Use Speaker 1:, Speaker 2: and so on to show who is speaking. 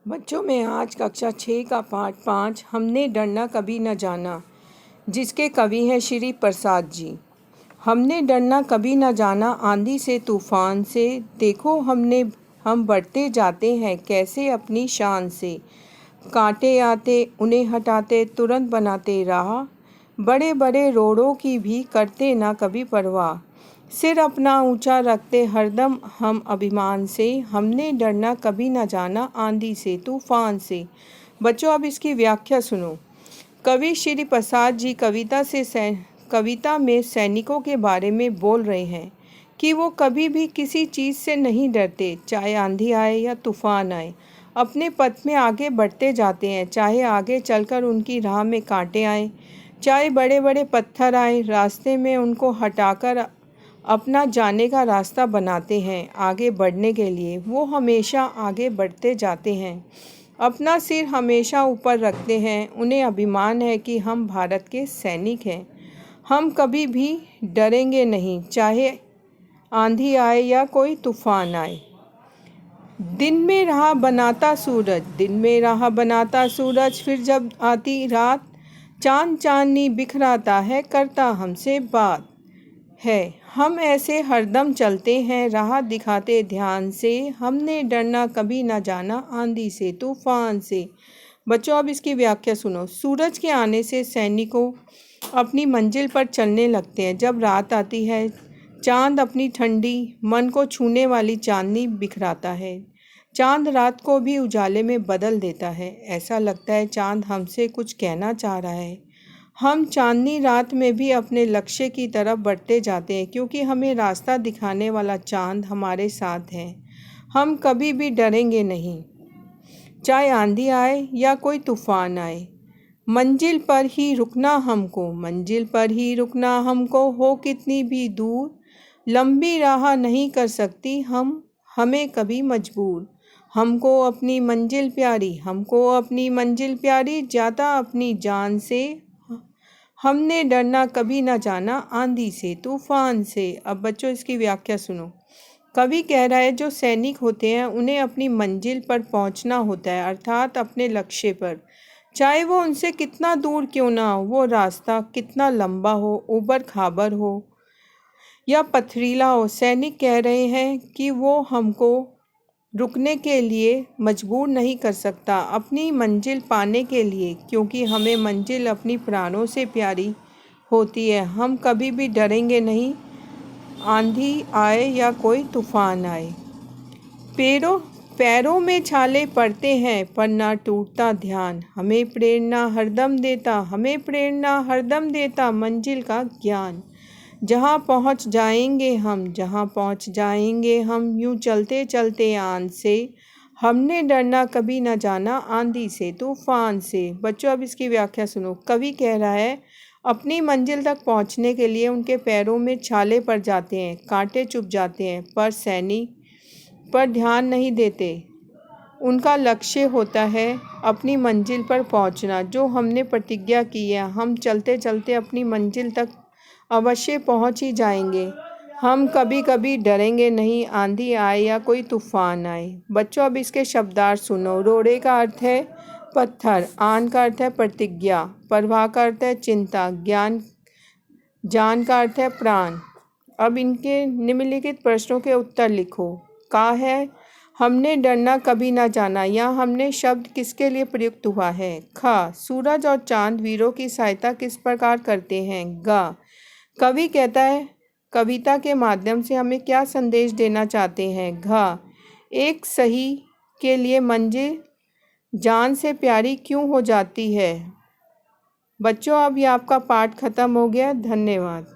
Speaker 1: बच्चों में आज कक्षा 6 का पाठ 5 हमने डरना कभी न जाना, जिसके कवि हैं श्री प्रसाद जी। हमने डरना कभी न जाना आंधी से तूफान से, देखो हम बढ़ते जाते हैं कैसे अपनी शान से। कांटे आते उन्हें हटाते तुरंत बनाते राह, बड़े बड़े रोड़ों की भी करते ना कभी परवाह। सिर अपना ऊंचा रखते हरदम हम अभिमान से, हमने डरना कभी न जाना आंधी से तूफान से। बच्चों अब इसकी व्याख्या सुनो। कवि श्री प्रसाद जी कविता में सैनिकों के बारे में बोल रहे हैं कि वो कभी भी किसी चीज़ से नहीं डरते, चाहे आंधी आए या तूफान आए। अपने पथ में आगे बढ़ते जाते हैं, चाहे आगे चलकर उनकी राह में कांटे आए, चाहे बड़े बड़े पत्थर आए, रास्ते में उनको हटाकर अपना जाने का रास्ता बनाते हैं। आगे बढ़ने के लिए वो हमेशा आगे बढ़ते जाते हैं, अपना सिर हमेशा ऊपर रखते हैं। उन्हें अभिमान है कि हम भारत के सैनिक हैं। हम कभी भी डरेंगे नहीं, चाहे आंधी आए या कोई तूफान आए। दिन में राह बनाता सूरज, फिर जब आती रात चांद चांदनी बिखराता है, करता हमसे बात है। हम ऐसे हरदम चलते हैं राह दिखाते ध्यान से, हमने डरना कभी न जाना आंधी से तूफान से। बच्चों अब इसकी व्याख्या सुनो। सूरज के आने से सैनिकों अपनी मंजिल पर चलने लगते हैं। जब रात आती है, चांद अपनी ठंडी मन को छूने वाली चांदनी बिखराता है। चांद रात को भी उजाले में बदल देता है। ऐसा लगता है चांद हमसे कुछ कहना चाह रहा है। हम चांदनी रात में भी अपने लक्ष्य की तरफ बढ़ते जाते हैं, क्योंकि हमें रास्ता दिखाने वाला चांद हमारे साथ है। हम कभी भी डरेंगे नहीं, चाहे आंधी आए या कोई तूफान आए। मंजिल पर ही रुकना हमको, हो कितनी भी दूर। लंबी राह नहीं कर सकती हमें कभी मजबूर। हमको अपनी मंजिल प्यारी, जाता अपनी जान से। हमने डरना कभी न जाना आंधी से तूफान से। अब बच्चों इसकी व्याख्या सुनो। कवि कह रहा है जो सैनिक होते हैं उन्हें अपनी मंजिल पर पहुंचना होता है, अर्थात अपने लक्ष्य पर, चाहे वो उनसे कितना दूर क्यों ना हो। वो रास्ता कितना लंबा हो, ऊबड़ खाबड़ हो या पथरीला हो। सैनिक कह रहे हैं कि वो हमको रुकने के लिए मजबूर नहीं कर सकता अपनी मंजिल पाने के लिए, क्योंकि हमें मंजिल अपनी प्राणों से प्यारी होती है। हम कभी भी डरेंगे नहीं, आंधी आए या कोई तूफान आए। पैरों में छाले पड़ते हैं पर ना टूटता ध्यान, हमें प्रेरणा हरदम देता मंजिल का ज्ञान। जहाँ पहुँच जाएंगे हम यूँ चलते चलते आन से, हमने डरना कभी न जाना आंधी से तूफान से। बच्चों अब इसकी व्याख्या सुनो। कवि कह रहा है अपनी मंजिल तक पहुँचने के लिए उनके पैरों में छाले पड़ जाते हैं, कांटे चुभ जाते हैं, पर सैनिक पर ध्यान नहीं देते। उनका लक्ष्य होता है अपनी मंजिल पर पहुँचना, जो हमने प्रतिज्ञा की है। हम चलते चलते अपनी मंजिल तक अवश्य पहुंच ही जाएंगे। हम कभी डरेंगे नहीं, आंधी आए या कोई तूफान आए। बच्चों अब इसके शब्दार्थ सुनो। रोड़े का अर्थ है पत्थर, आन का अर्थ है प्रतिज्ञा, परवाह का अर्थ है चिंता, जान का अर्थ है प्राण। अब इनके निम्नलिखित प्रश्नों के उत्तर लिखो। का है हमने डरना कभी ना जाना, यहाँ हमने शब्द किसके लिए प्रयुक्त हुआ है। ख सूरज और चांद वीरों की सहायता किस प्रकार करते हैं। ग कवि कहता है कविता के माध्यम से हमें क्या संदेश देना चाहते हैं। घ एक सही के लिए मंजिल जान से प्यारी क्यों हो जाती है। बच्चों अब ये आपका पाठ खत्म हो गया। धन्यवाद।